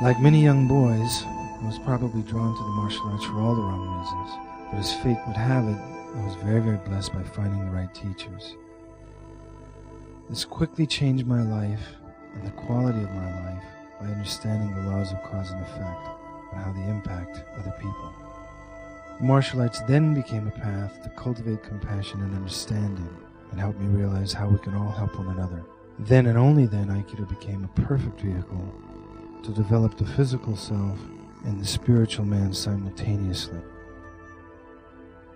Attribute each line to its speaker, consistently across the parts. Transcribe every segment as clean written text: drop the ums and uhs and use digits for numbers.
Speaker 1: Like many young boys, I was probably drawn to the martial arts for all the wrong reasons, but as fate would have it, I was very, very blessed by finding the right teachers. This quickly changed my life and the quality of my life by understanding the laws of cause and effect and how they impact other people. Martial arts then became a path to cultivate compassion and understanding and help me realize how we can all help one another. Then and only then, Aikido became a perfect vehicle to develop the physical self and the spiritual man simultaneously.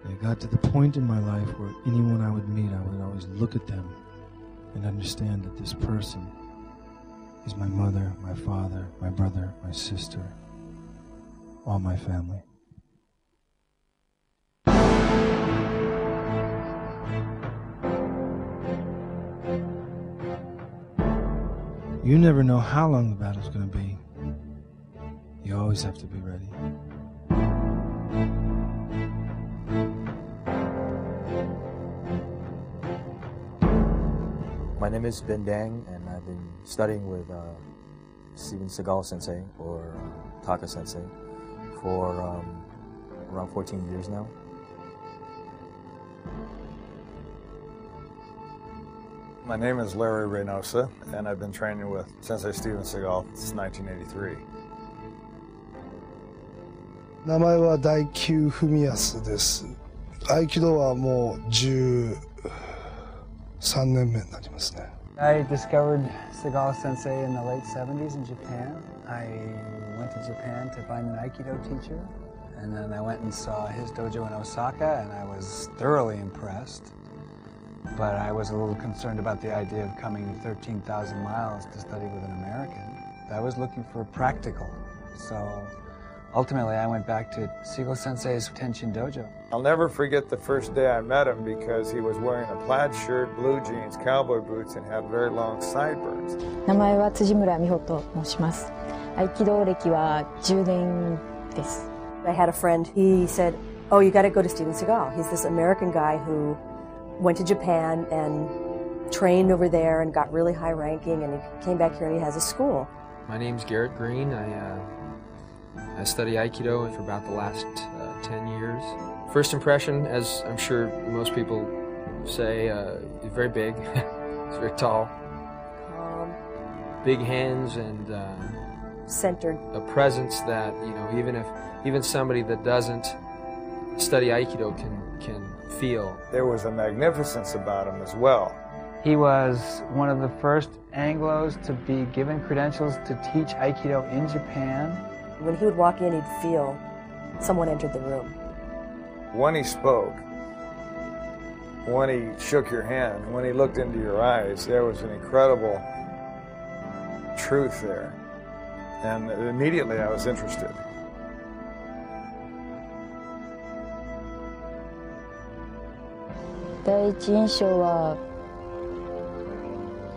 Speaker 1: It got to the point in my life where anyone I would meet, I would always look at them and understand that this person is my mother, my father, my brother, my sister, all my family. You never know how long the battle's going to be. You always have to be ready.
Speaker 2: My name is Ben Dang, and I've been studying with Stevен Sigal Sensei, or Taka Sensei, for around 14 years now.
Speaker 3: My name is Larry Reynosa, and I've been training with Sensei Steven Sigal since 1983.
Speaker 4: 名前は大久文康です。合気道はもう13年目になりますね。
Speaker 5: I discovered Sigal Sensei in the late 70s in Japan. I went to Japan to find an Aikido teacher, and then I went and saw his dojo in Osaka, and I was thoroughly impressed. But I was a little concerned about the idea of coming 13,000 miles to study with an American. I was looking for practical, so ultimately I went back to Sigal Sensei's Tenshin Dojo.
Speaker 3: I'll never forget the first day I met him because he was wearing a plaid shirt, blue jeans, cowboy boots, and had very long sideburns.
Speaker 6: 名前は辻村美穂と申します。合気道歴は10年です。
Speaker 7: I had a friend, he said, "Oh, you got to go to Steven Sigal. He's this American guy who went to Japan and trained over there and got really high ranking, and he came back here and he has a school."
Speaker 8: My name's Garrett Green. I study Aikido for about the last 10 years. First impression, as I'm sure most people say, he's very big, he's very tall. Big hands and
Speaker 7: centered.
Speaker 8: A presence that, you know, even somebody that doesn't study Aikido can feel.
Speaker 3: There was a magnificence about him as well.
Speaker 5: He was one of the first Anglos to be given credentials to teach Aikido in Japan.
Speaker 7: When he would walk in, he'd feel someone entered the room.
Speaker 3: When he spoke, when he shook your hand, when he looked into your eyes, there was an incredible truth there. And immediately I was interested.
Speaker 6: 第一印象は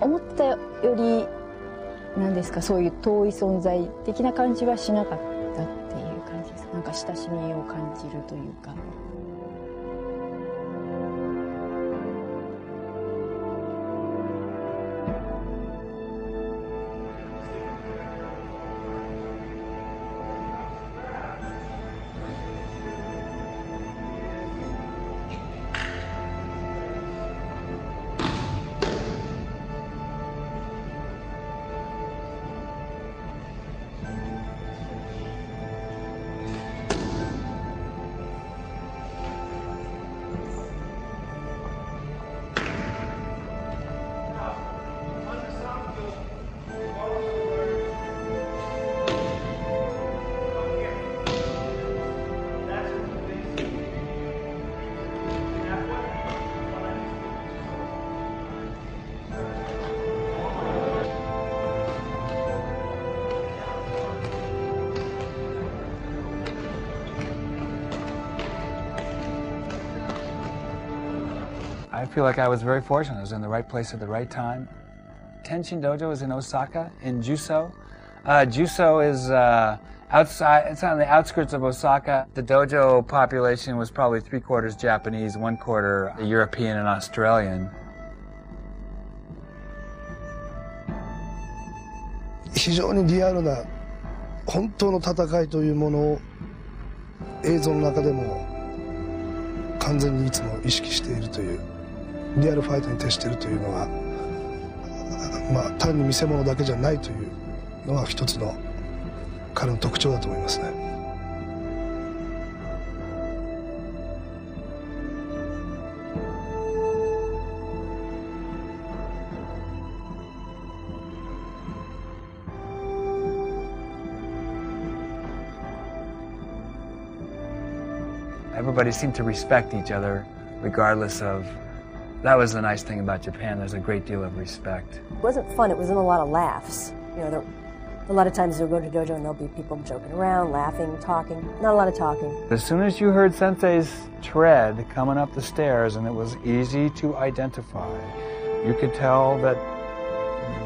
Speaker 6: 思ったより何ですか、そういう遠い存在的な感じはしなかったっていう感じです。なんか親しみを感じるというか。
Speaker 5: I feel like I was very fortunate. I was in the right place at the right time. Tenshin Dojo is in Osaka, in Juso. Juso is outside, it's on the outskirts of Osaka. The dojo population was probably 3/4 Japanese, 1/4 European and Australian.
Speaker 4: 非常にリアルな本当の戦いというものを映像の中でも完全にいつも意識しているという、リアルファイトに徹しているというのは、単に見せ物だけじゃないというのが一つの彼の特徴だと思いますね。
Speaker 5: Everybody seemed to respect each other, regardless of. That was the nice thing about Japan. There's a great deal of respect.
Speaker 7: It wasn't fun. It wasn't a lot of laughs. A lot of times you'll go to dojo and there'll be people joking around, laughing, talking. Not a lot of talking.
Speaker 5: As soon as you heard Sensei's tread coming up the stairs, and it was easy to identify, you could tell that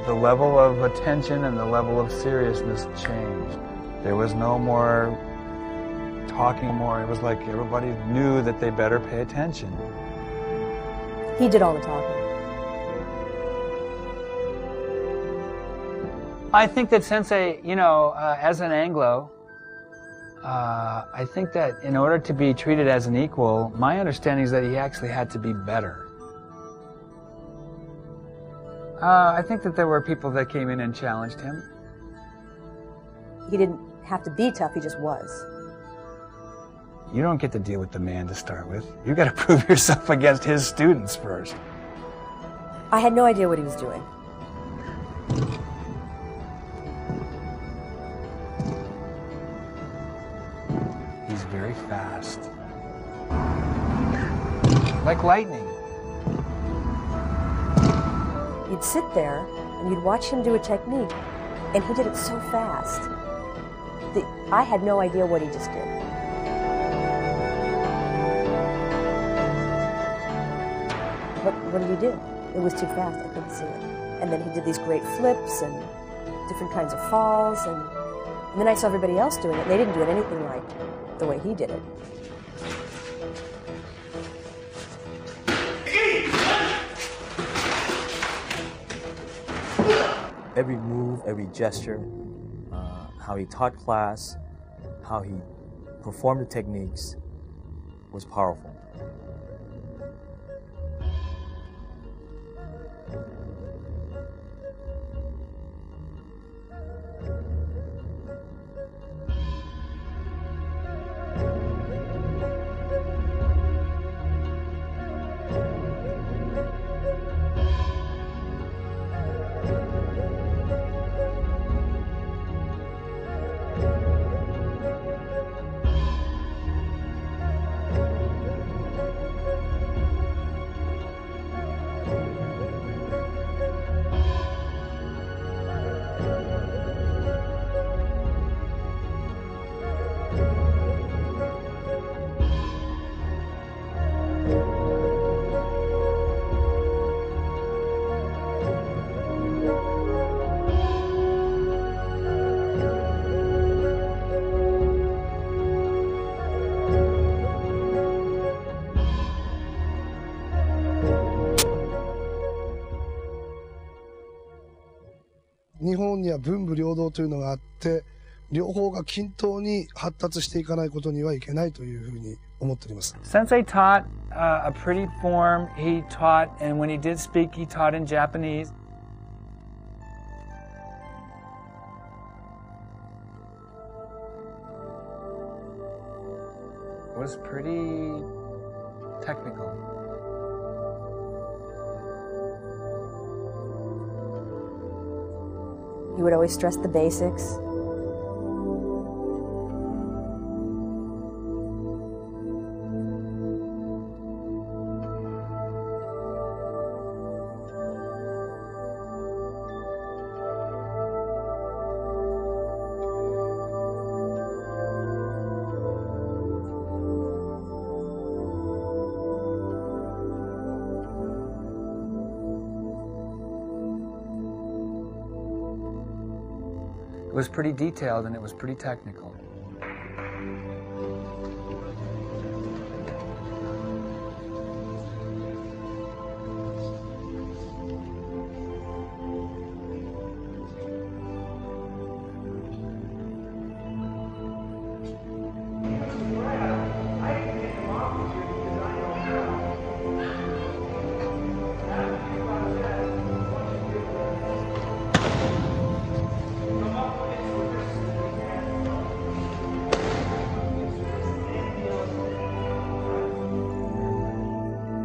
Speaker 5: the level of attention and the level of seriousness changed. There was no more talking more. It was like everybody knew that they better pay attention.
Speaker 7: He did all the talking.
Speaker 5: I think that Sensei, as an Anglo, I think that in order to be treated as an equal, my understanding is that he actually had to be better. I think that there were people that came in and challenged him.
Speaker 7: He didn't have to be tough, he just was.
Speaker 5: You don't get to deal with the man to start with. You got to prove yourself against his students first.
Speaker 7: I had no idea what he was doing.
Speaker 5: He's very fast. Like lightning.
Speaker 7: You'd sit there and you'd watch him do a technique, and he did it so fast. I had no idea what he just did. What did he do? It was too fast, I couldn't see it. And then he did these great flips and different kinds of falls, and then I saw everybody else doing it, and they didn't do it anything like the way he did it.
Speaker 2: Every move, every gesture, how he taught class, how he performed the techniques was powerful.
Speaker 4: "日本には文武両道というのがあって、両方が均等に発達していかないことにはいけないというふうに思っております。
Speaker 5: Sensei taught a pretty form. He taught, and when he did speak, he taught in Japanese. It was pretty technical.
Speaker 7: He would always stress the basics.
Speaker 5: It was pretty detailed and it was pretty technical.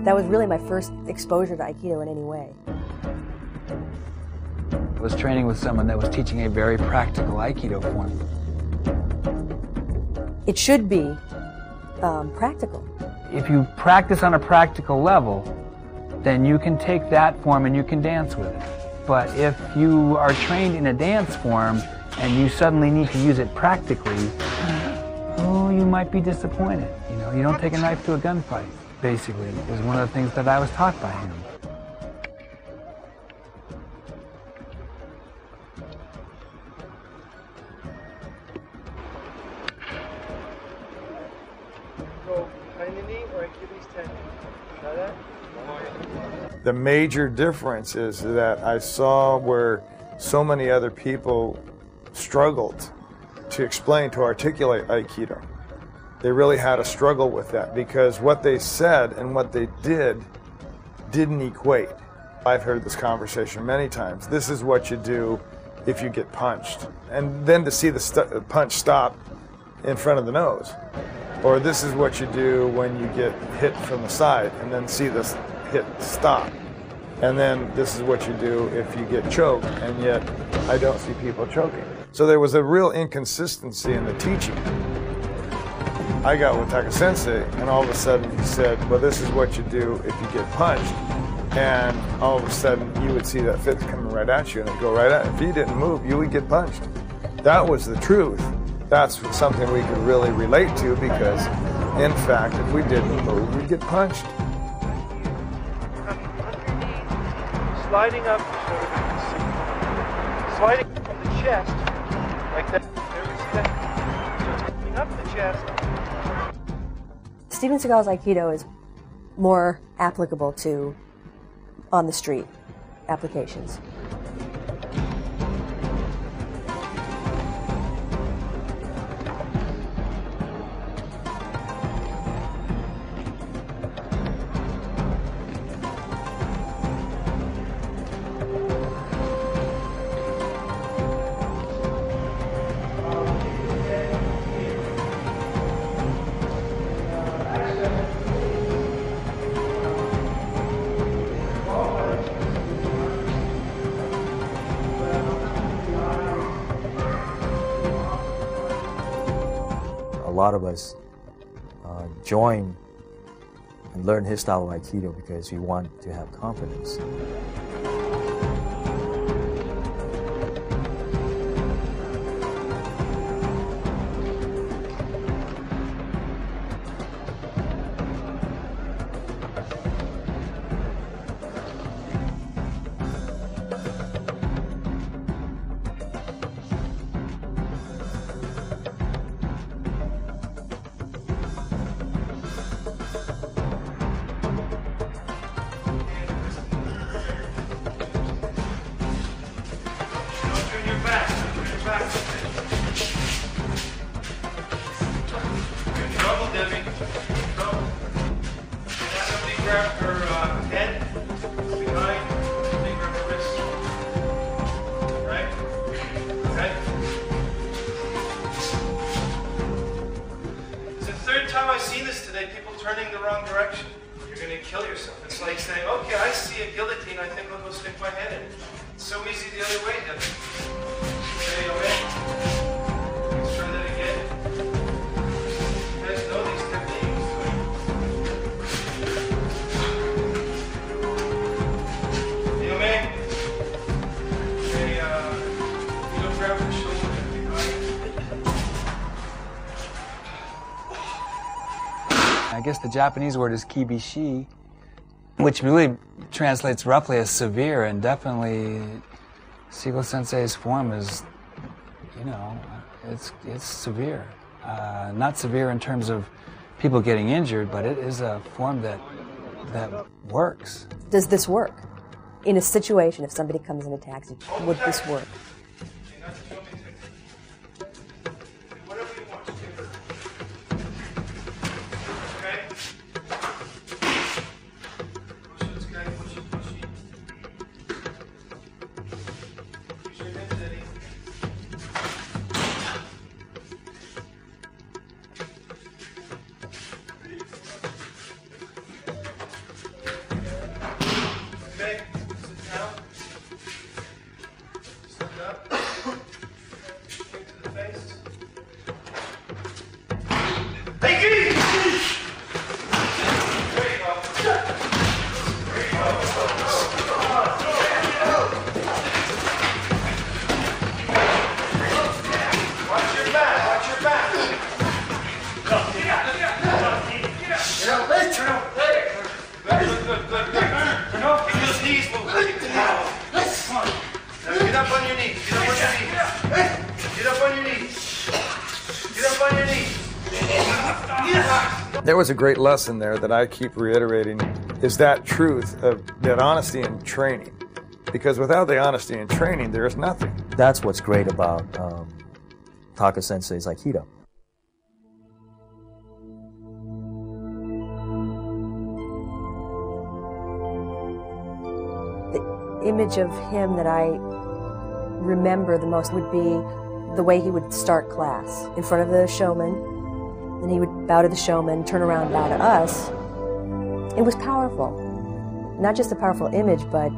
Speaker 7: That was really my first exposure to Aikido in any way.
Speaker 5: I was training with someone that was teaching a very practical Aikido form.
Speaker 7: It should be practical.
Speaker 5: If you practice on a practical level, then you can take that form and you can dance with it. But if you are trained in a dance form and you suddenly need to use it practically, oh, you might be disappointed. You know, you don't take a knife to a gunfight, basically, is one of the things that I was taught by him.
Speaker 3: The major difference is that I saw where so many other people struggled to explain, to articulate Aikido. They really had a struggle with that because what they said and what they did didn't equate. I've heard this conversation many times. This is what you do if you get punched. And then to see the punch stop in front of the nose. Or this is what you do when you get hit from the side and then see this hit stop. And then this is what you do if you get choked, and yet I don't see people choking. So there was a real inconsistency in the teaching. I got with Taka Sensei, and all of a sudden he said, well, this is what you do if you get punched. And all of a sudden you would see that fist coming right at you and it'd go right at you. If you didn't move, you would get punched. That was the truth. That's something we could really relate to because, in fact, if we didn't move, we'd get punched.
Speaker 9: Sliding up, sliding from the chest, like that. There we see that. So it's coming up the chest.
Speaker 7: Stevен Sigal's Aikido is more applicable to on-the-street applications.
Speaker 2: A lot of us join and learn his style of Aikido because we want to have confidence.
Speaker 9: I've seen this today, people turning the wrong direction. You're going to kill yourself. It's like saying, okay, I see a guillotine, I think I'll go stick my head in it. It's so easy the other way, Devin. Okay, let's try that again. You guys know these techniques. Okay, you don't grab the shoulder.
Speaker 5: I guess the Japanese word is kibishi, which really translates roughly as severe, and definitely Sigal Sensei's form is, you know, it's severe. Not severe in terms of people getting injured, but it is a form that works.
Speaker 7: Does this work? In a situation, if somebody comes and attacks you, would this work?
Speaker 9: up on your knees. Get up on your knees. Get up on your knees. Get up on your knees.
Speaker 3: There was a great lesson there that I keep reiterating, is that truth of that honesty and training. Because without the honesty and training, there is nothing.
Speaker 2: That's what's great about Taka Sensei's Aikido.
Speaker 7: The image of him that I remember the most would be the way he would start class in front of the showman. Then he would bow to the showman, turn around, bow to us. It was powerful. Not just a powerful image, but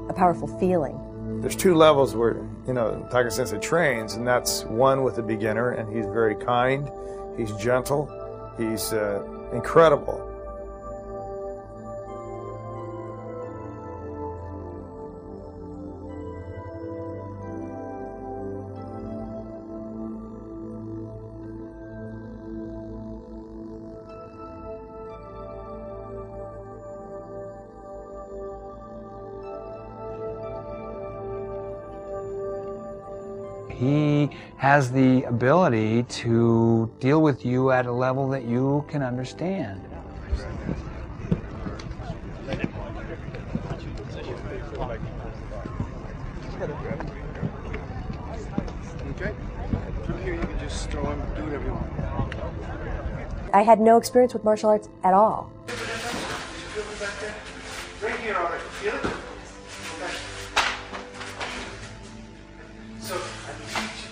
Speaker 7: a powerful feeling.
Speaker 3: There's two levels where, Taka Sensei trains, and that's one with the beginner, and he's very kind, he's gentle, he's incredible.
Speaker 5: He has the ability to deal with you at a level that you can understand.
Speaker 9: Okay? From here you can just throw him, do whatever you want.
Speaker 7: I had no experience with martial arts at all.
Speaker 9: Feel it back there? Right here already. Feel it? Okay. So, I can teach you.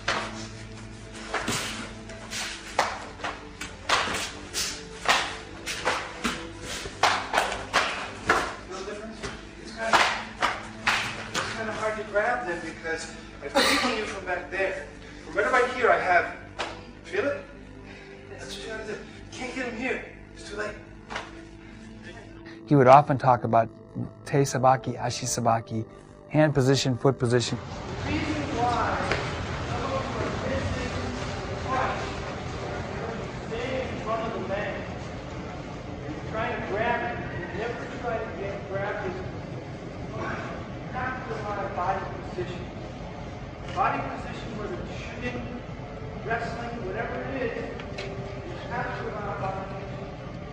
Speaker 9: Feel the difference? It's kind of hard to grab them because I'm taking you from back there. From right here I have, feel it? That's what you gotta do. Can't get him here. It's too late.
Speaker 5: He would often talk about te sabaki, ashi sabaki, hand position, foot position.
Speaker 9: The reason why some of you are missing Christ, you're staying in front of the man. You're trying to grab him. You never try to get grabbed. You have to find body position. Body position, whether it's shooting, wrestling, whatever it is, you have to allow body position.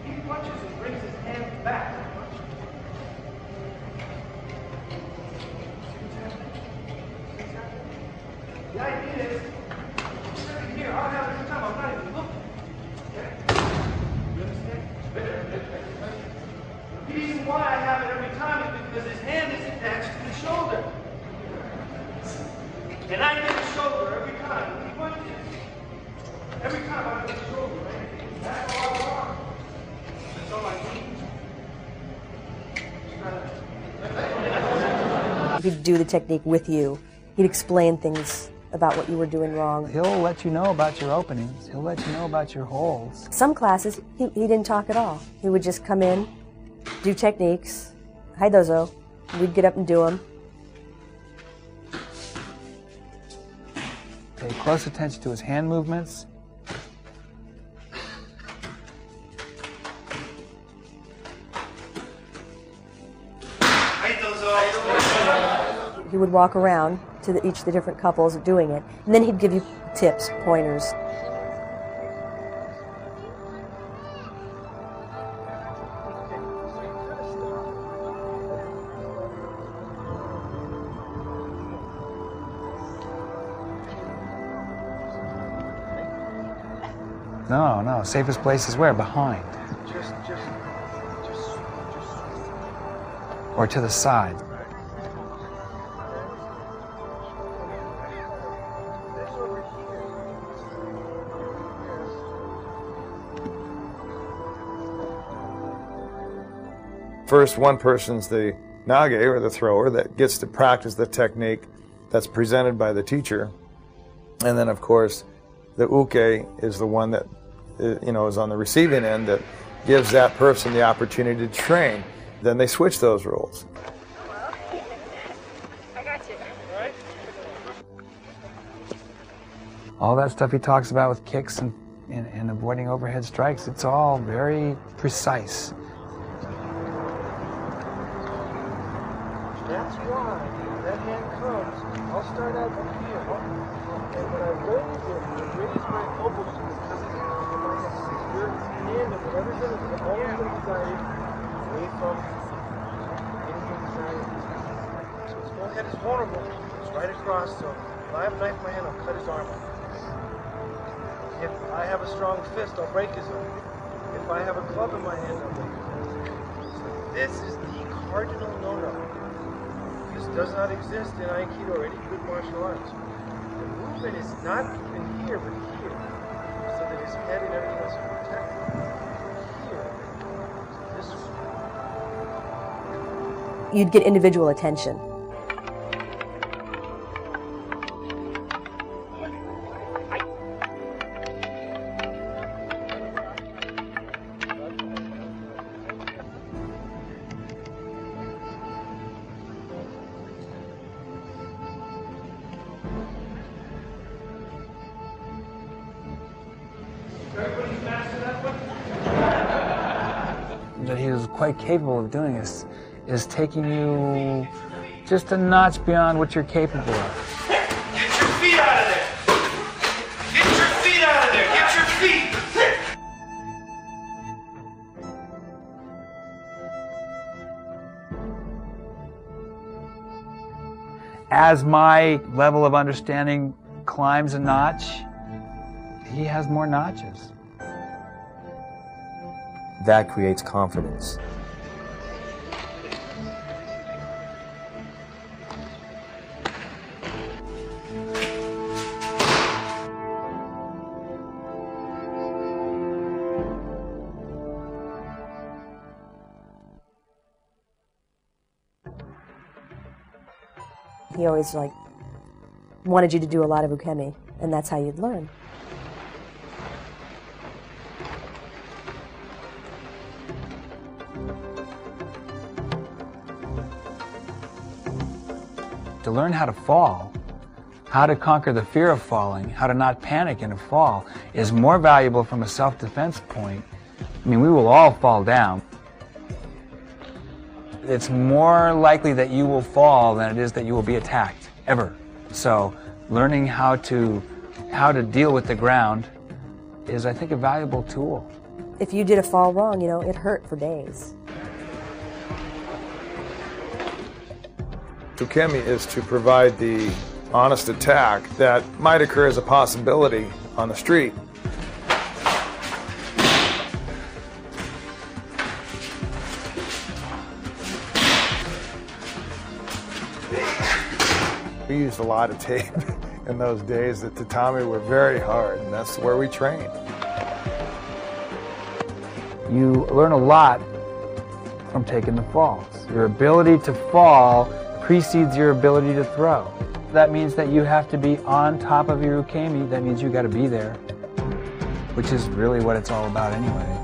Speaker 9: He punches and brings his hands back. The idea is, I'm here, I'll have a good time, I'm not even looking. Okay? You understand? The reason why I have it every time is because his hand is attached to the shoulder. And I get the shoulder every time. When he punches, every time I get the shoulder, right? That's all I want. That's all I need.
Speaker 7: He'd do the technique with you. He'd explain things about what you were doing wrong.
Speaker 5: He'll let you know about your openings. He'll let you know about your holes.
Speaker 7: Some classes, he didn't talk at all. He would just come in, do techniques, hi dozo, we'd get up and do them.
Speaker 5: Pay close attention to his hand movements.
Speaker 7: He would walk around to each of the different couples doing it, and then he'd give you tips, pointers.
Speaker 5: No, safest place is where? Behind. Or to the side.
Speaker 3: First, one person's the nage, or the thrower, that gets to practice the technique that's presented by the teacher. And then, of course, the uke is the one that is on the receiving end, that gives that person the opportunity to train. Then they switch those roles.
Speaker 6: I got you.
Speaker 5: All that stuff he talks about with kicks and avoiding overhead strikes, it's all very precise.
Speaker 9: That's why that hand comes, I'll start out up here. And when I raise my elbows to the cousin, your hand and whatever's in it is always going to be guided away from anything inside. So his whole head is vulnerable. It's right across. So if I have a knife in my hand, I'll cut his arm off. If I have a strong fist, I'll break his arm. If I have a club in my hand, I'll break his arm. So this is the cardinal no-no. This does not exist in Aikido or any good martial arts. The movement is not even here, but here, so that his head and everything else is protected. Here, so this way.
Speaker 7: You'd get individual attention.
Speaker 5: That he was quite capable of doing is taking you just a notch beyond what you're capable of.
Speaker 9: Get your feet out of there! Get your feet out of there! Get your feet!
Speaker 5: As my level of understanding climbs a notch, he has more notches.
Speaker 2: That creates confidence.
Speaker 7: He always wanted you to do a lot of ukemi, and that's how you'd learn.
Speaker 5: To learn how to fall, how to conquer the fear of falling, how to not panic in a fall is more valuable from a self-defense point. I mean, we will all fall down. It's more likely that you will fall than it is that you will be attacked, ever. So learning how to deal with the ground is, I think, a valuable tool.
Speaker 7: If you did a fall wrong, it hurt for days.
Speaker 3: Ukemi is to provide the honest attack that might occur as a possibility on the street. We used a lot of tape in those days. The tatami were very hard, and that's where we trained.
Speaker 5: You learn a lot from taking the falls. Your ability to fall precedes your ability to throw. That means that you have to be on top of your ukemi. That means you got to be there, which is really what it's all about anyway.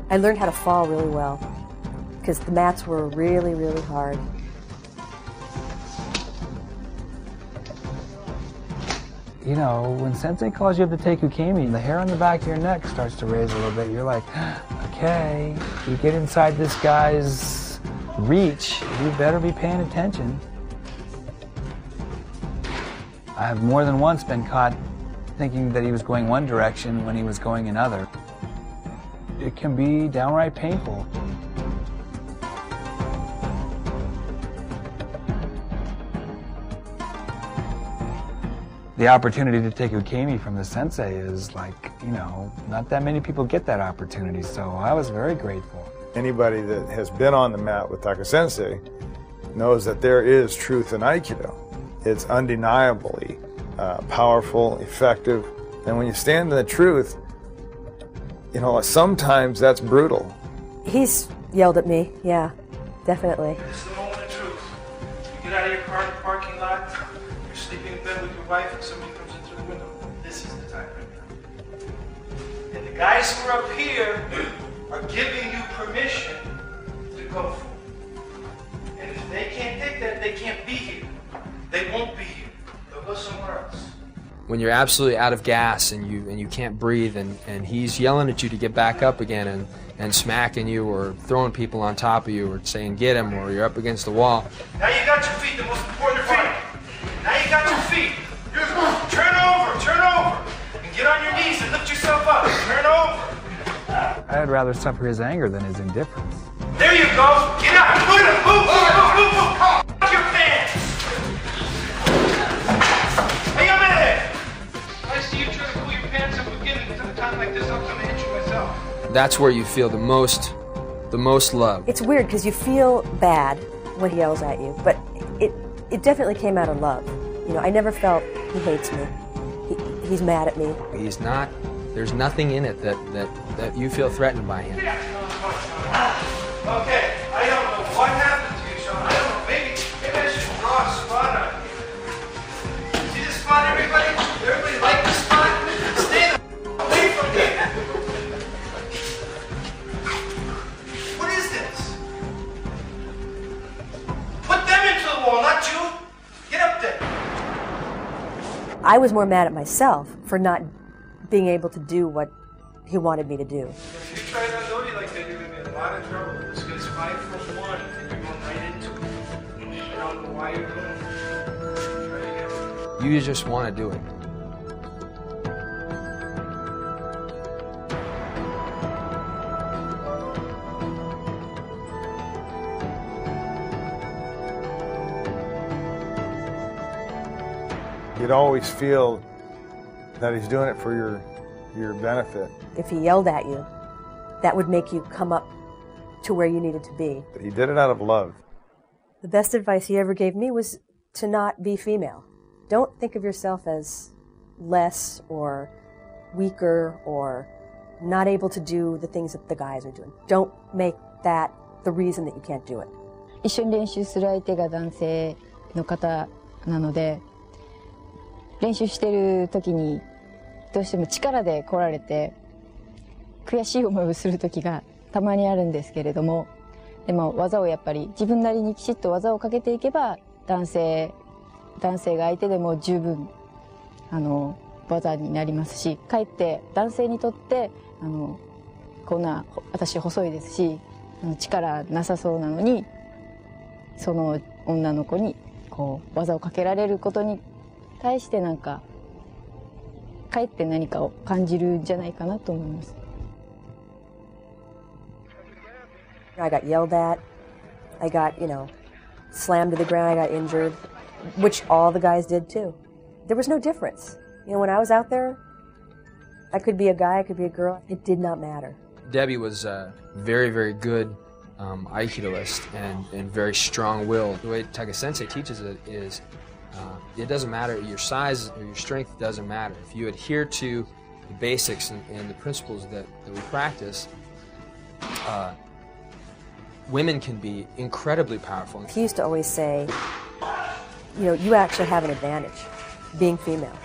Speaker 7: I learned how to fall really well because the mats were really, really hard.
Speaker 5: You know, when sensei calls you up to take ukemi, the hair on the back of your neck starts to raise a little bit. You're like, okay, you get inside this guy's reach, you better be paying attention. I have more than once been caught thinking that he was going one direction when he was going another. It can be downright painful. The opportunity to take ukemi from the sensei is not that many people get that opportunity, so I was very grateful.
Speaker 3: Anybody that has been on the mat with Taka Sensei knows that there is truth in Aikido. It's undeniably powerful, effective, and when you stand in the truth, sometimes that's brutal.
Speaker 7: He's yelled at me, yeah, definitely.
Speaker 9: This is the moment of truth. You get out of your car in the parking lot, you're sleeping in bed with your wife, and somebody comes in through the window. This is the time right now. And the guys who are up here are giving you permission to go for it. And if they can't take that, they can't be here. They won't be here. They'll go somewhere else.
Speaker 8: when you're absolutely out of gas and you can't breathe, and he's yelling at you to get back up again and smacking you or throwing people on top of you or saying get him, or you're up against the wall.
Speaker 9: Now you got your feet, the most important part. Now you got your feet. Turn over, and get on your knees and lift yourself up. Turn over.
Speaker 5: I'd rather suffer his anger than his indifference.
Speaker 9: There you go. Get out. Move. Your pants. Hey, I'm ahead. I see you try to pull your pants up again, and at a time like this, I'm gonna hit you myself.
Speaker 8: That's where you feel the most love.
Speaker 7: It's weird because you feel bad when he yells at you, but it definitely came out of love. You know, I never felt he hates me. He's mad at me.
Speaker 8: He's not. There's nothing in it that you feel threatened by him.
Speaker 9: Okay, I don't know what happened to you, Sean. I don't know. Maybe I should draw a spot on you. See this spot, everybody? Everybody like this spot? Stay the away from me. What is this? Put them into the wall, not you. Get up there.
Speaker 7: I was more mad at myself for not being able to do what he wanted me to do.
Speaker 9: If you try that Lodi like that, you're going to be in a lot of trouble. This guy's 5'1", and you're going right into it. I don't know why you're doing it. Try to get it.
Speaker 8: You just want to do it.
Speaker 3: You'd always feel that he's doing it for your benefit.
Speaker 7: If he yelled at you, that would make you come up to where you needed to be.
Speaker 3: But he did it out of love.
Speaker 7: The best advice he ever gave me was to not be female. Don't think of yourself as less or weaker or not able to do the things that the guys are doing. Don't make that the reason that you can't do it.
Speaker 6: 一緒に練習する相手が男性の方なので、練習してる時にどうしても力で来られて悔しい思いをする時がたまにあるんですけれども、でも技をやっぱり自分なりにきちっと技をかけていけば男性が相手でも十分技になりますし、かえって男性にとってこんな私細いですし力なさそうなのにその女の子にこう技をかけられることに対してなんかかえって何かを感じるんじゃないかなと思います。
Speaker 7: I got yelled at. I got, slammed to the ground. I got injured, which all the guys did too. There was no difference. When I was out there, I could be a guy, I could be a girl. It did not matter.
Speaker 8: Debbie was a very, very good Aikidoist and very strong-willed. The way Taka-sensei teaches it is it doesn't matter, your size or your strength doesn't matter. If you adhere to the basics and the principles that we practice, women can be incredibly powerful.
Speaker 7: He used to always say, you actually have an advantage being female.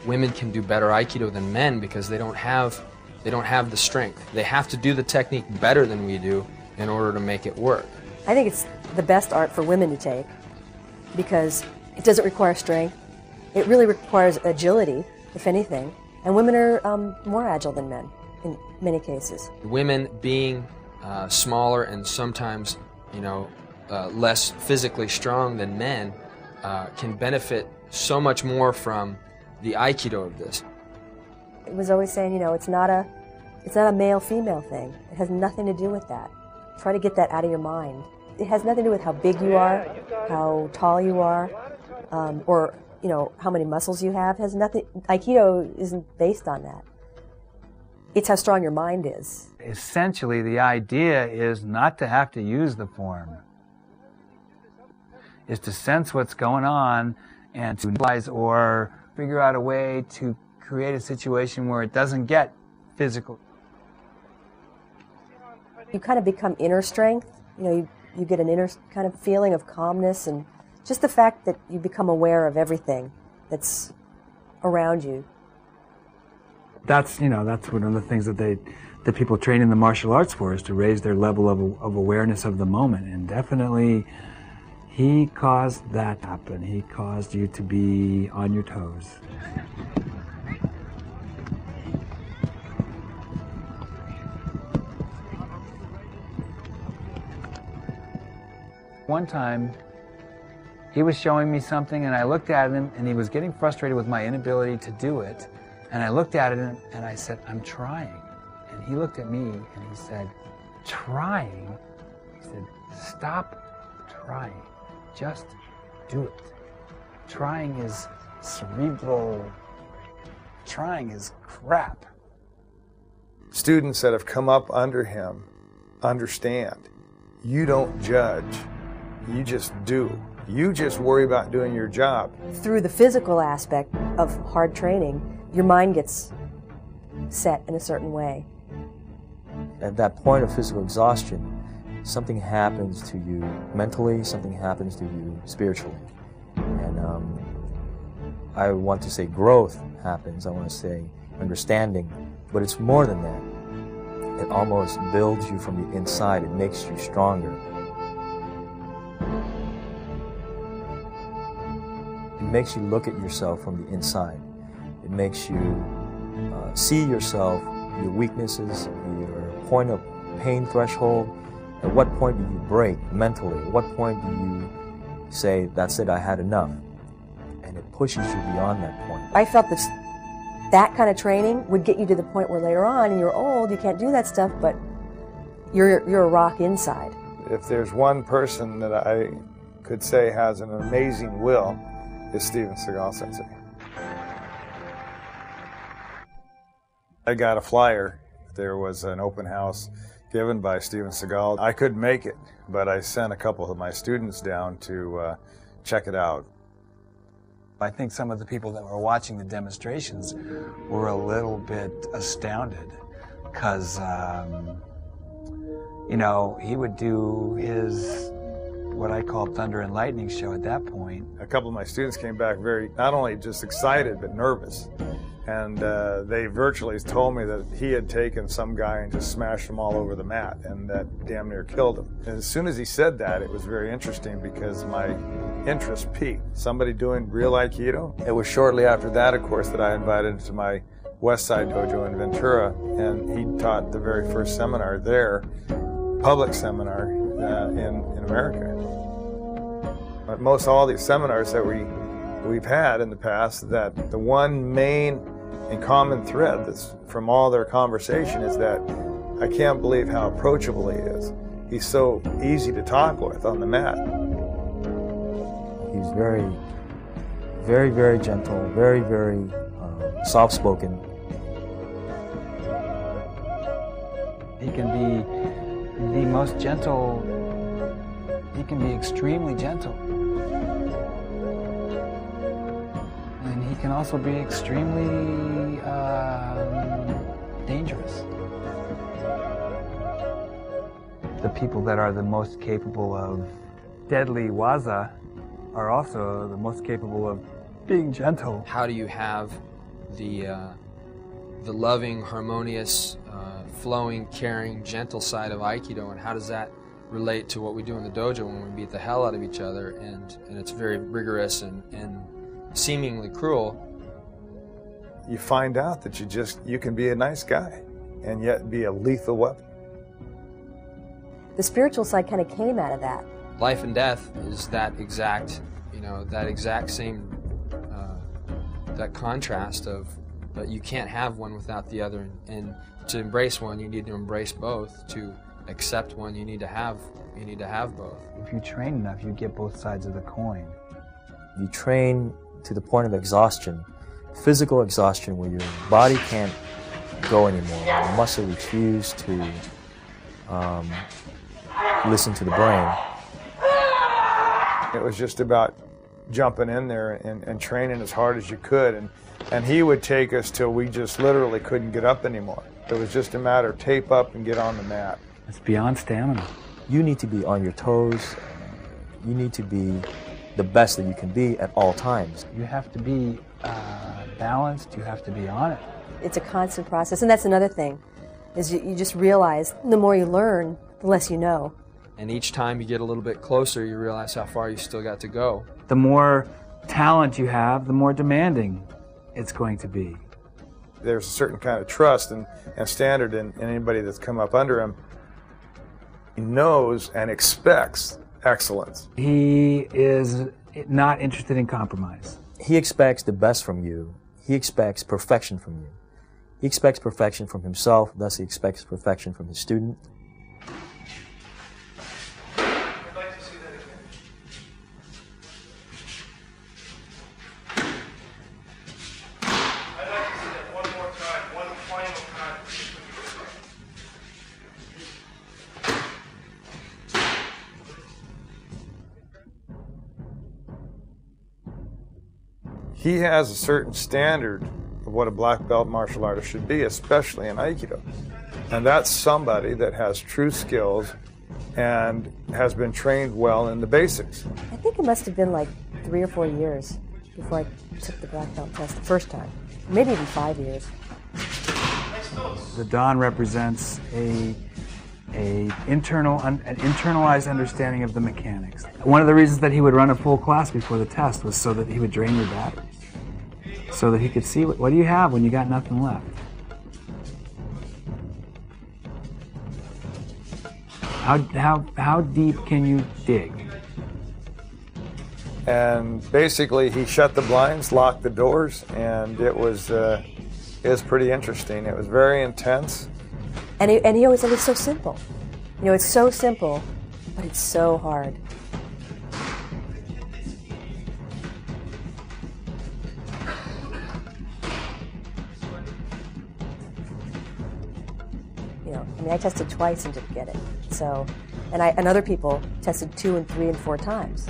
Speaker 8: Women can do better Aikido than men because they don't have the strength. They have to do the technique better than we do in order to make it work.
Speaker 7: I think it's the best art for women to take because it doesn't require strength. It really requires agility, if anything. And women are more agile than men in many cases.
Speaker 8: Women being smaller and sometimes, less physically strong than men can benefit so much more from the Aikido of this.
Speaker 7: It was always saying, it's not a male-female thing. It has nothing to do with that. Try to get that out of your mind. It has nothing to do with how big you are, how tall you are, or how many muscles you have. It has nothing. Aikido isn't based on that. It's how strong your mind is.
Speaker 5: Essentially, the idea is not to have to use the form. Is to sense what's going on and to realize or figure out a way to create a situation where it doesn't get physical.
Speaker 7: You kind of become inner strength. You get an inner kind of feeling of calmness and just the fact that you become aware of everything that's around you.
Speaker 10: That's one of the things that people train in the martial arts for, is to raise their level of awareness of the moment. And definitely He caused that to happen. He caused you to be on your toes. One time, he was showing me something and I looked at him and he was getting frustrated with my inability to do it. And I looked at him and I said, I'm trying. And he looked at me and he said, trying? He said, stop trying. Just do it. Trying is cerebral. Trying is crap.
Speaker 3: Students that have come up under him understand. You don't judge. You just do. You just worry about doing your job.
Speaker 7: Through the physical aspect of hard training, your mind gets set in a certain way.
Speaker 2: At that point of physical exhaustion, something happens to you mentally, something happens to you spiritually. And I want to say growth happens, I want to say understanding, but it's more than that. It almost builds you from the inside, it makes you stronger. It makes you look at yourself from the inside. It makes you see yourself, your weaknesses, your point of pain threshold. At what point do you break mentally? At what point do you say, that's it, I had enough? And it pushes you beyond that point.
Speaker 7: I felt that kind of training would get you to the point where later on, and you're old, you can't do that stuff, but you're a rock inside.
Speaker 3: If there's one person that I could say has an amazing will, it's Steven Sigall Sensei. I got a flyer. There was an open house given by Steven Sigall. I couldn't make it, but I sent a couple of my students down to check it out.
Speaker 10: I think some of the people that were watching the demonstrations were a little bit astounded because, you know, he would do his, what I call thunder and lightning show at that point.
Speaker 3: A couple of my students came back very, not only just excited, but nervous. And they virtually told me that he had taken some guy and just smashed him all over the mat, and that damn near killed him. And as soon as he said that, it was very interesting because my interest peaked. Somebody doing real Aikido? It was shortly after that, of course, that I invited him to my West Side Dojo in Ventura, and he taught the very first seminar there, public seminar in America. But most all these seminars that we've had in the past, that the one main and common thread that's from all their conversation is that I can't believe how approachable he is. He's so easy to talk with on the mat.
Speaker 2: He's very, very, very gentle, very, very soft-spoken.
Speaker 10: He can be the most gentle, he can be extremely gentle. And he can also be extremely dangerous. The people that are the most capable of deadly waza are also the most capable of being gentle.
Speaker 8: How do you have the loving, harmonious, flowing, caring, gentle side of Aikido, and how does that relate to what we do in the dojo when we beat the hell out of each other, and it's very rigorous and seemingly cruel?
Speaker 3: You find out that you can be a nice guy and yet be a lethal weapon.
Speaker 7: The spiritual side kind of came out of that.
Speaker 8: Life and death is that exact, that exact same, that contrast of, but you can't have one without the other, and to embrace one, you need to embrace both. To accept one, you need to have both.
Speaker 10: If you train enough, you get both sides of the coin.
Speaker 2: You train to the point of exhaustion, physical exhaustion, where your body can't go anymore. Your muscle refuse to listen to the brain.
Speaker 3: It was just about jumping in there and training as hard as you could, and he would take us till we just literally couldn't get up anymore. It was just a matter of tape up and get on the mat.
Speaker 10: It's beyond stamina.
Speaker 2: You need to be on your toes. You need to be the best that you can be at all times.
Speaker 10: You have to be balanced. You have to be on it.
Speaker 7: It's a constant process, and that's another thing, is you just realize the more you learn, the less you know.
Speaker 8: And each time you get a little bit closer, you realize how far you still got to go.
Speaker 10: The more talent you have, the more demanding it's going to be.
Speaker 3: There's a certain kind of trust and standard in anybody that's come up under him. He knows and expects excellence.
Speaker 10: He is not interested in compromise.
Speaker 2: He expects the best from you. He expects perfection from you. He expects perfection from himself, thus he expects perfection from his student.
Speaker 9: I'd like to see that again. I'd like to see that one more time, one final time.
Speaker 3: He has a certain standard of what a black belt martial artist should be, especially in Aikido. And that's somebody that has true skills and has been trained well in the basics.
Speaker 7: I think it must have been like 3 or 4 years before I took the black belt test the first time. Maybe even 5 years.
Speaker 10: The Dan represents an internalized understanding of the mechanics. One of the reasons that he would run a full class before the test was so that he would drain your batteries, so that he could see what do you have when you got nothing left. How deep can you dig?
Speaker 3: And basically he shut the blinds, locked the doors, and it was pretty interesting. It was very intense.
Speaker 7: And he always said it's so simple. You know, it's so simple, but it's so hard. You know, I mean, I tested twice and didn't get it. So, and other people tested 2 and 3 and 4 times.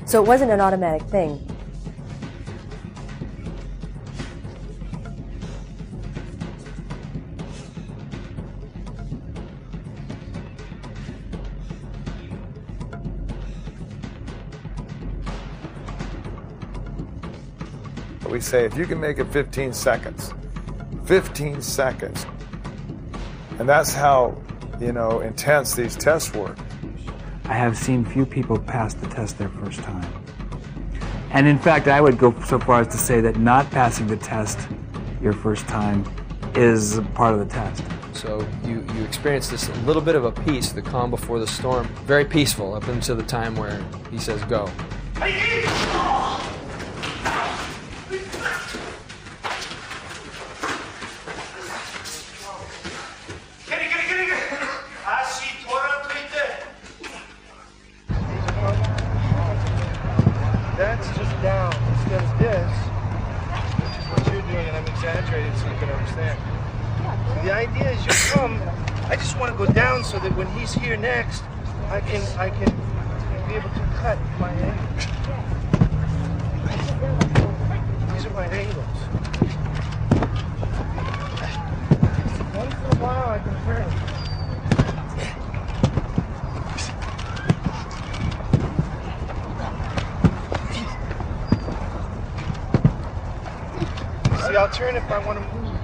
Speaker 7: So it wasn't an automatic thing.
Speaker 3: We say if you can make it 15 seconds, 15 seconds. And that's how, you know, intense these tests were.
Speaker 10: I have seen few people pass the test their first time. And in fact, I would go so far as to say that not passing the test your first time is part of the test.
Speaker 8: So you experience this little bit of a peace, the calm before the storm. Very peaceful up until the time where he says go.
Speaker 9: That's just down instead of this, which is what you're doing, and I'm exaggerating so you can understand. The idea is you come, I just want to go down so that when he's here next, I can be able to cut my angle. These are my angles. Once in a while I can turn. See, I'll turn if I want to move.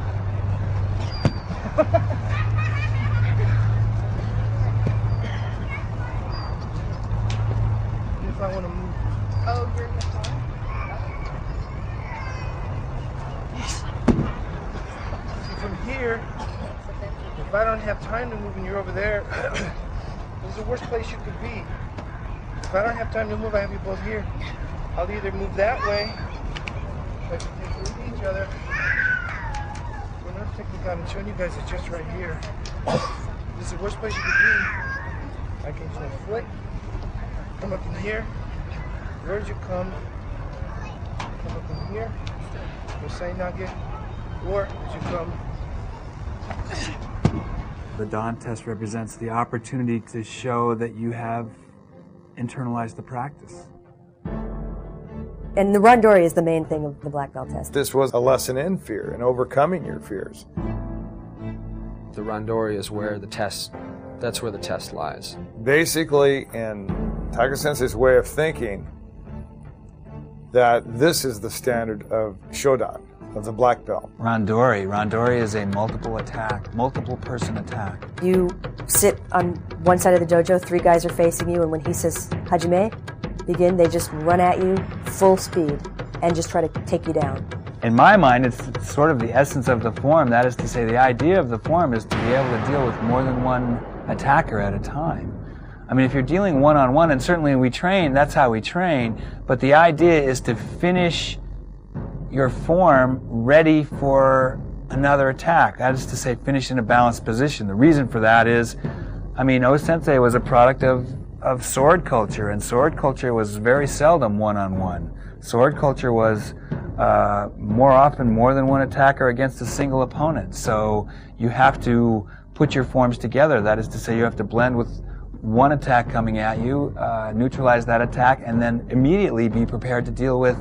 Speaker 9: If I want to move. Oh, you're in the car? See, from here, if I don't have time to move and you're over there, this is the worst place you could be. If I don't have time to move, I have you both here. I'll either move that way, like we take with each other. We're not technically, I'm showing you guys it's just right here. This is the worst place you could be. I can just flick, come up in here. Where'd you come up in here, or say nugget, or you come.
Speaker 10: The Dan test represents the opportunity to show that you have internalized the practice.
Speaker 7: And the randori is the main thing of the black belt test.
Speaker 3: This was a lesson in fear and overcoming your fears.
Speaker 8: The randori is where the test, that's where the test lies.
Speaker 3: Basically, in Tiger Sensei's way of thinking, that this is the standard of Shodan, of the black belt.
Speaker 10: Randori is a multiple person attack.
Speaker 7: You sit on one side of the dojo, 3 guys are facing you, and when he says, Hajime, begin, they just run at you full speed and just try to take you down.
Speaker 10: In my mind, it's sort of the essence of the form. That is to say, the idea of the form is to be able to deal with more than one attacker at a time. I mean, if you're dealing one-on-one, and certainly we train, that's how we train, but the idea is to finish your form ready for another attack. That is to say, finish in a balanced position. The reason for that is, I mean, O-sensei was a product of sword culture, and sword culture was very seldom one-on-one. Sword culture was more often more than one attacker against a single opponent. So you have to put your forms together. That is to say, you have to blend with one attack coming at you, neutralize that attack, and then immediately be prepared to deal with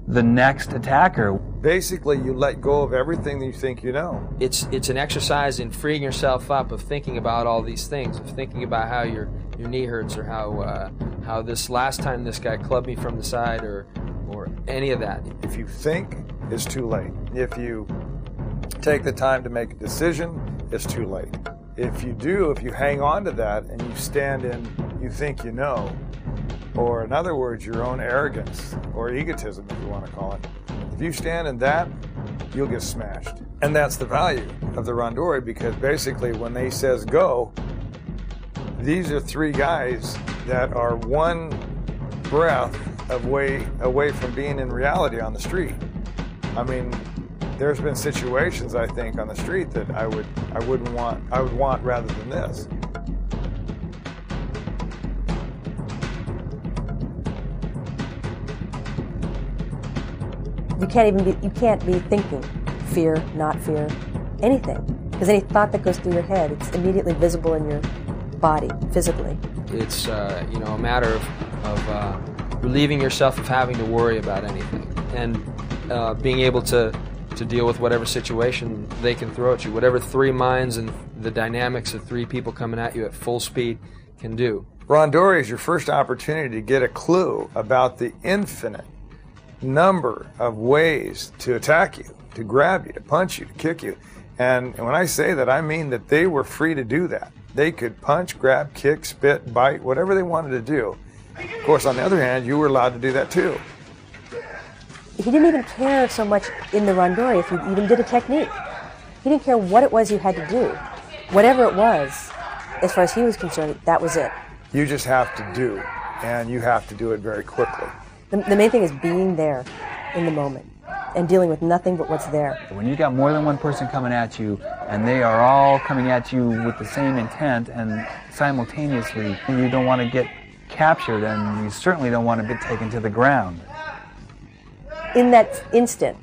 Speaker 10: the next attacker.
Speaker 3: Basically, you let go of everything that you think you know.
Speaker 8: It's an exercise in freeing yourself up, of thinking about all these things, of thinking about how your knee hurts, or how this last time this guy clubbed me from the side, or any of that.
Speaker 3: If you think, it's too late. If you take the time to make a decision, it's too late. If you hang on to that and you stand in, you think you know, or in other words, your own arrogance or egotism, if you want to call it, if you stand in that, you'll get smashed. And that's the value of the randori, because basically when they says go, these are 3 guys that are one breath away from being in reality on the street. I mean, there's been situations, I think, on the street that I would want rather than this.
Speaker 7: You can't be thinking fear, not fear, anything. Because any thought that goes through your head, it's immediately visible in your body, physically.
Speaker 8: It's a matter of relieving yourself of having to worry about anything, and being able to deal with whatever situation they can throw at you, whatever 3 minds and the dynamics of 3 people coming at you at full speed can do.
Speaker 3: Randori is your first opportunity to get a clue about the infinite number of ways to attack you, to grab you, to punch you, to kick you. And when I say that, I mean that they were free to do that. They could punch, grab, kick, spit, bite, whatever they wanted to do. Of course, on the other hand, you were allowed to do that too.
Speaker 7: He didn't even care so much in the randori if you even did a technique. He didn't care what it was you had to do. Whatever it was, as far as he was concerned, that was it.
Speaker 3: You just have to do, and you have to do it very quickly.
Speaker 7: The main thing is being there in the moment and dealing with nothing but what's there.
Speaker 10: When you got more than one person coming at you, and they are all coming at you with the same intent, and simultaneously, you don't want to get captured, and you certainly don't want to be taken to the ground.
Speaker 7: In that instant,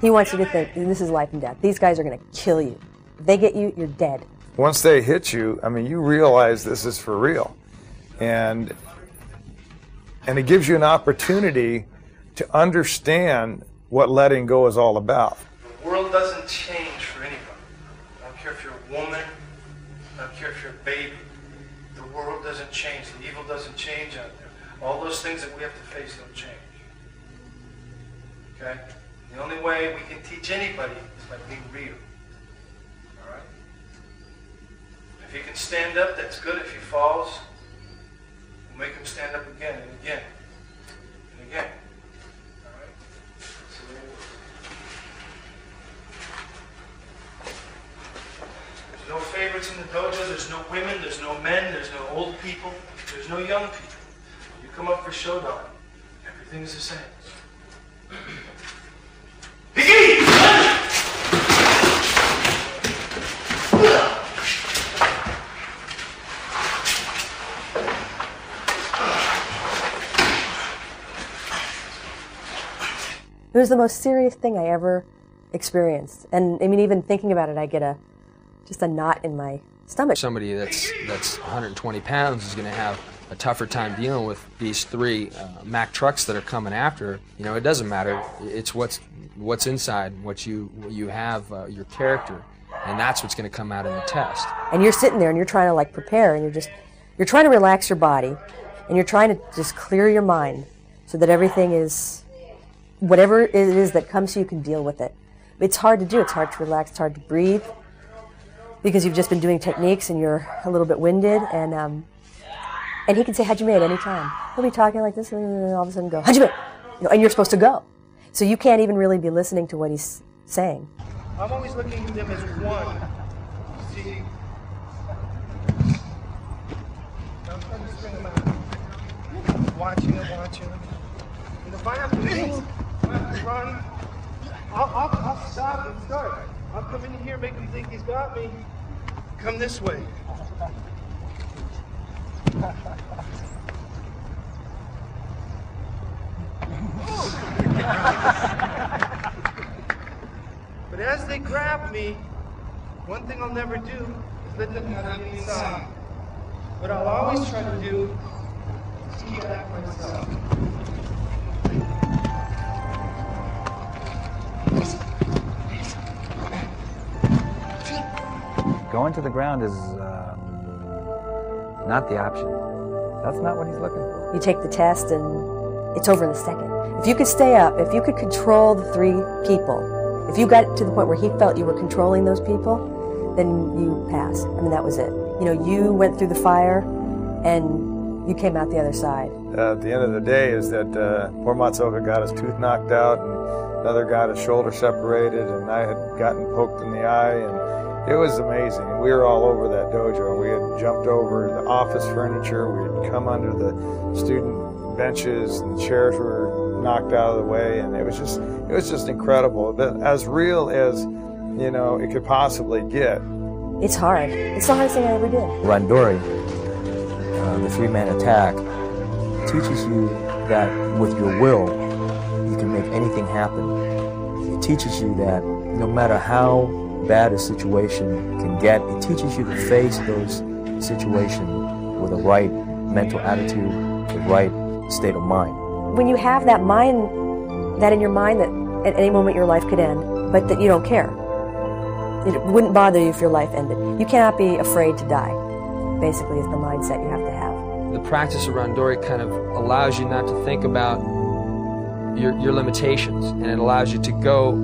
Speaker 7: he wants you to think, this is life and death. These guys are going to kill you. If they get you, you're dead.
Speaker 3: Once they hit you, I mean, you realize this is for real. And it gives you an opportunity to understand what letting go is all about.
Speaker 9: The world doesn't change for anybody. I don't care if you're a woman, I don't care if you're a baby. The world doesn't change. The evil doesn't change out there. All those things that we have to face don't change. Okay? The only way we can teach anybody is by being real. All right? If he can stand up, that's good. If he falls, we'll make him stand up again and again and again. All right? So there's no favorites in the dojo. There's no women. There's no men. There's no old people. There's no young people. You come up for showdown, everything's the same.
Speaker 7: It was the most serious thing I ever experienced. And I mean, even thinking about it, I get just a knot in my stomach.
Speaker 8: Somebody that's 120 pounds is going to have a tougher time dealing with these 3 Mack trucks that are coming after. You know, it doesn't matter. It's what's inside, what you have, your character, and that's what's going to come out in the test.
Speaker 7: And you're sitting there and you're trying to like prepare, and you're trying to relax your body, and you're trying to just clear your mind so that everything is, whatever it is that comes to you, can deal with it. It's hard to do. It's hard to relax. It's hard to breathe. because you've just been doing techniques and you're a little bit winded, and he can say Hajime at any time. He'll be talking like this, and all of a sudden go Hajime, and you're supposed to go. So you can't even really be listening to what he's saying.
Speaker 9: I'm always looking at them as one. See? I'm trying to string them out. Watching them. And if I have to move, if I have to run, I'll stop and start. I'll come in here, make him think he's got me. Come this way. But as they grab me, one thing I'll never do is let them have me inside. What I'll always try to do is keep that for myself.
Speaker 10: Going to the ground is not the option. That's not what he's looking for.
Speaker 7: You take the test and it's over in a second. If you could stay up, if you could control the 3 people, if you got to the point where he felt you were controlling those people, then you passed. I mean, that was it. You know, you went through the fire and you came out the other side.
Speaker 3: At the end of the day is that poor Matsuoka got his tooth knocked out and another got his shoulder separated, and I had gotten poked in the eye, and it was amazing. We were all over that dojo. We had jumped over the office furniture. We had come under the student benches, and the chairs were knocked out of the way, and it was just incredible. But as real as, you know, it could possibly get.
Speaker 7: It's hard. It's the hardest thing I ever did.
Speaker 2: Randori, the 3-man attack, teaches you that with your will, you can make anything happen. It teaches you that no matter how bad a situation can get, it teaches you to face those situations with the right mental attitude, the right state of mind.
Speaker 7: When you have that in your mind that at any moment your life could end, but that you don't care. It wouldn't bother you if your life ended. You cannot be afraid to die, basically, is the mindset you have to have.
Speaker 8: The practice of Randori kind of allows you not to think about your limitations, and it allows you to go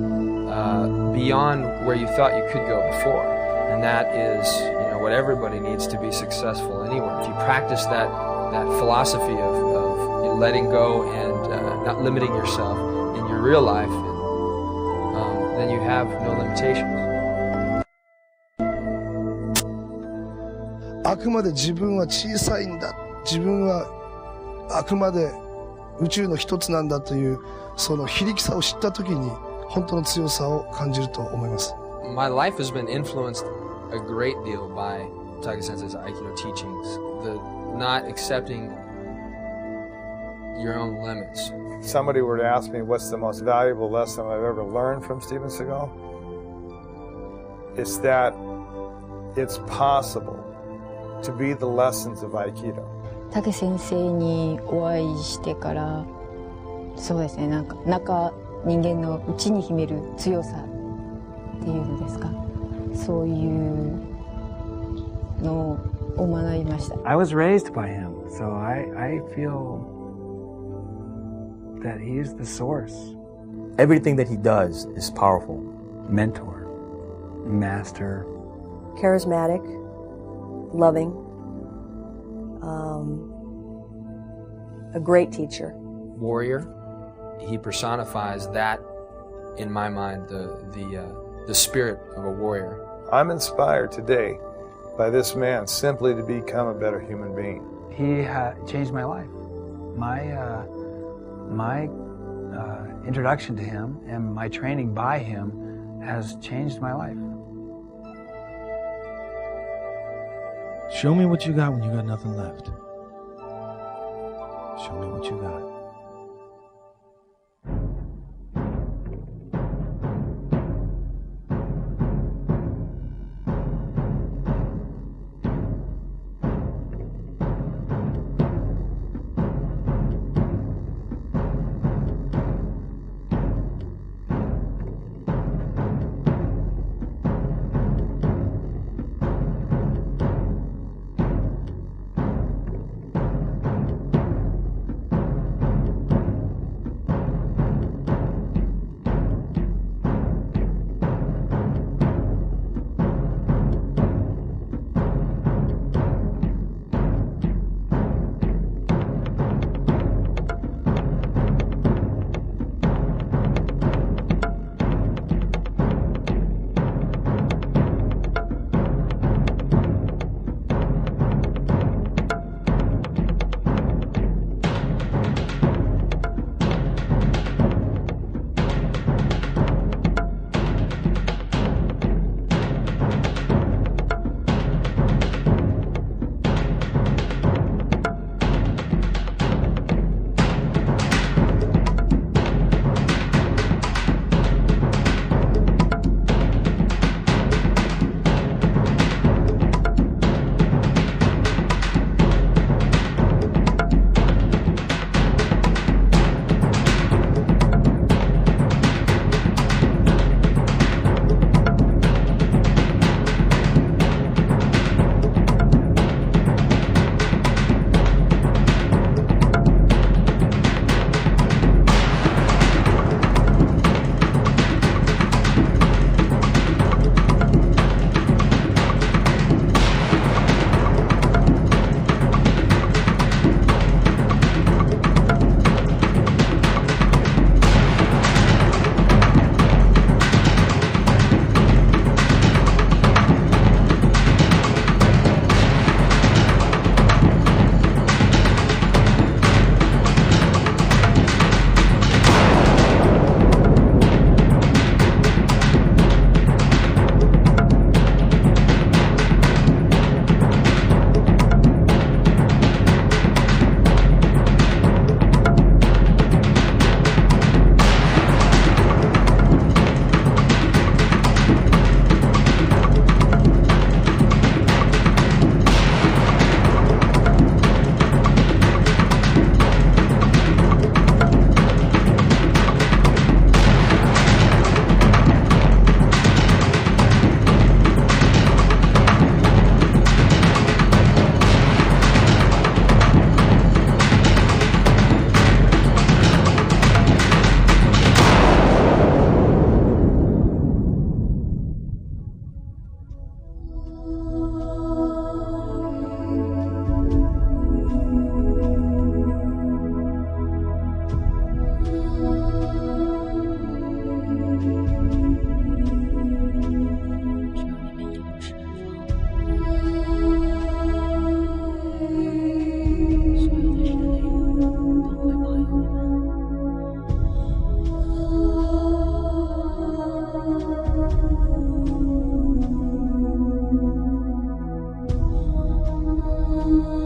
Speaker 8: beyond where you thought you could go before. And that is, you know, what everybody needs to be successful anywhere. If you practice that philosophy of letting go and not limiting yourself in your real life, then you have no limitations.
Speaker 4: あくまで自分は小さいんだ、自分はあくまで宇宙の一つなんだというその非力さを知った時に本当の強さを感じると思います。
Speaker 8: My life has been influenced a great deal by Taika Sensei's Aikido teachings. The not accepting your own limits.
Speaker 3: If somebody were to ask me what's the most valuable lesson I've ever learned from Stephen Sigel, it's that it's possible to be the lessons of Aikido.
Speaker 6: 竹先生にお会いしてから、そうですね、なんか人間の内に秘める強さっていうのですか、そういうのを学びました。
Speaker 10: I was raised by him, so I feel that he is the source.
Speaker 2: Everything that he does is powerful.
Speaker 10: Mentor, master,
Speaker 7: Charismatic, loving, a great teacher.
Speaker 8: Warrior. He personifies that, in my mind, the spirit of a warrior.
Speaker 3: I'm inspired today by this man simply to become a better human being.
Speaker 10: He changed my life. My introduction to him and my training by him has changed my life.
Speaker 1: Show me what you got when you got nothing left. Show me what you got.
Speaker 11: you.